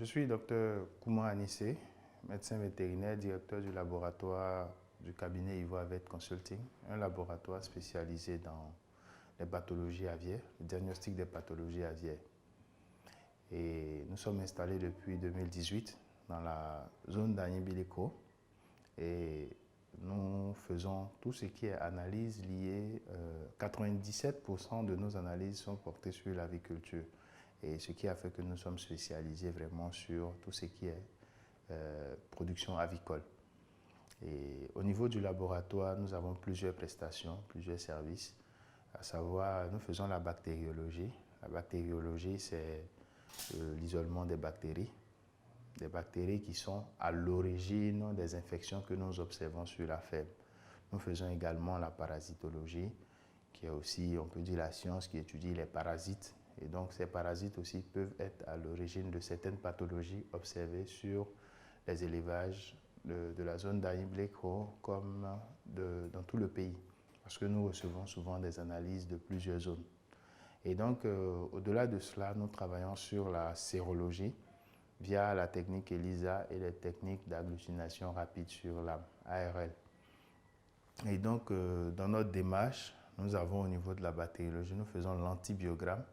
Je suis Dr Kouma Anissé, médecin vétérinaire, directeur du laboratoire du cabinet Ivoire Vet Consulting, un laboratoire spécialisé dans les pathologies aviaires, le diagnostic des pathologies aviaires. Et nous sommes installés depuis 2018 dans la zone d'Agny-Bileko et nous faisons tout ce qui est analyse liée. 97% de nos analyses sont portées sur l'aviculture. Et ce qui a fait que nous sommes spécialisés vraiment sur tout ce qui est production avicole. Et au niveau du laboratoire, nous avons plusieurs prestations, plusieurs services, à savoir, nous faisons la bactériologie. La bactériologie, c'est l'isolement des bactéries qui sont à l'origine des infections que nous observons sur la ferme. Nous faisons également la parasitologie, qui est aussi, on peut dire, la science qui étudie les parasites. Et donc, ces parasites aussi peuvent être à l'origine de certaines pathologies observées sur les élevages de la zone d'Agny-Bileko comme dans tout le pays. Parce que nous recevons souvent des analyses de plusieurs zones. Et donc, au-delà de cela, nous travaillons sur la sérologie via la technique ELISA et les techniques d'agglutination rapide sur l'âme, ARL. Et donc, dans notre démarche, nous avons au niveau de la bactériologie, nous faisons l'antibiogramme,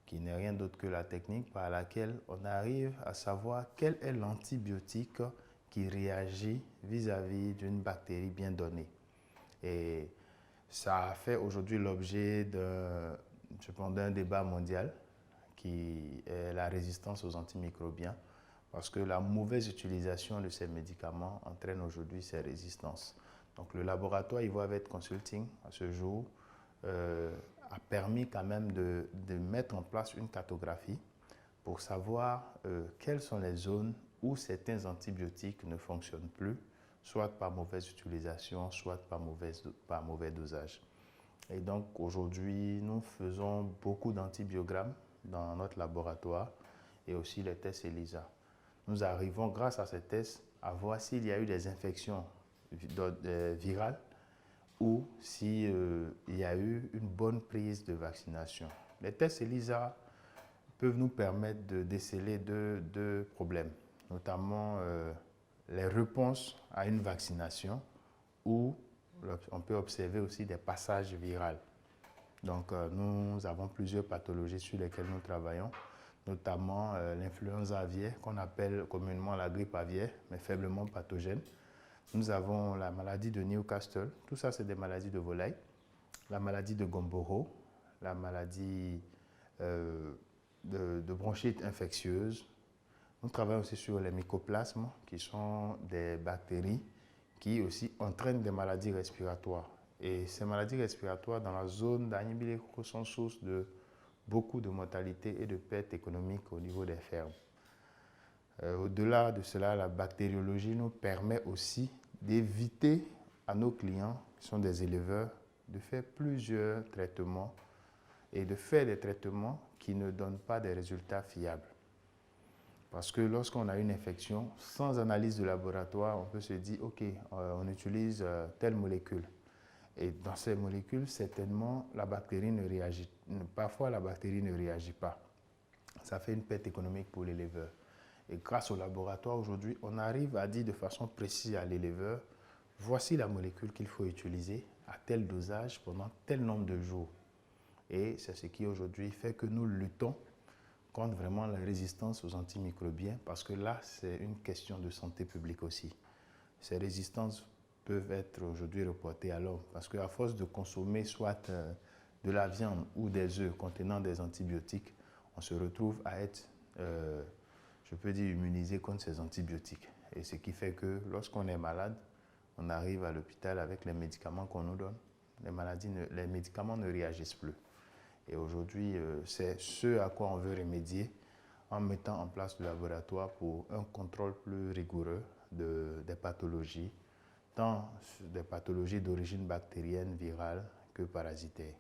qui n'est rien d'autre que la technique par laquelle on arrive à savoir quel est l'antibiotique qui réagit vis-à-vis d'une bactérie bien donnée. Et ça a fait aujourd'hui l'objet d'un débat mondial qui est la résistance aux antimicrobiens, parce que la mauvaise utilisation de ces médicaments entraîne aujourd'hui ces résistances. Donc le laboratoire Ivoire Vet Consulting, à ce jour, a permis quand même de mettre en place une cartographie pour savoir quelles sont les zones où certains antibiotiques ne fonctionnent plus, soit par mauvaise utilisation, soit par mauvais dosage. Et donc aujourd'hui, nous faisons beaucoup d'antibiogrammes dans notre laboratoire et aussi les tests ELISA. Nous arrivons, grâce à ces tests, à voir s'il y a eu des infections virales ou s'il y a eu une bonne prise de vaccination. Les tests ELISA peuvent nous permettre de déceler deux problèmes, notamment les réponses à une vaccination ou on peut observer aussi des passages viraux. Donc nous avons plusieurs pathologies sur lesquelles nous travaillons, notamment l'influenza aviaire qu'on appelle communément la grippe aviaire, mais faiblement pathogène. Nous avons la maladie de Newcastle, tout ça c'est des maladies de volaille, la maladie de Gumboro, la maladie de bronchite infectieuse. Nous travaillons aussi sur les mycoplasmes, qui sont des bactéries qui aussi entraînent des maladies respiratoires. Et ces maladies respiratoires dans la zone d'Agny-Bileko sont source de beaucoup de mortalité et de pertes économiques au niveau des fermes. Au-delà de cela, la bactériologie nous permet aussi d'éviter à nos clients, qui sont des éleveurs, de faire plusieurs traitements et de faire des traitements qui ne donnent pas des résultats fiables. Parce que lorsqu'on a une infection, sans analyse de laboratoire, on peut se dire, OK, on utilise telle molécule. Et dans ces molécules, certainement, parfois la bactérie ne réagit pas. Ça fait une perte économique pour l'éleveur. Et grâce au laboratoire, aujourd'hui, on arrive à dire de façon précise à l'éleveur, voici la molécule qu'il faut utiliser à tel dosage pendant tel nombre de jours. Et c'est ce qui aujourd'hui fait que nous luttons contre vraiment la résistance aux antimicrobiens, parce que là, c'est une question de santé publique aussi. Ces résistances peuvent être aujourd'hui reportées à l'homme, parce qu'à force de consommer soit de la viande ou des œufs contenant des antibiotiques, on se retrouve à être, je peux dire, immunisé contre ces antibiotiques. Et ce qui fait que lorsqu'on est malade, on arrive à l'hôpital avec les médicaments qu'on nous donne, les médicaments ne réagissent plus. Et aujourd'hui, c'est ce à quoi on veut remédier en mettant en place le laboratoire pour un contrôle plus rigoureux des pathologies, tant des pathologies d'origine bactérienne, virale que parasitaire.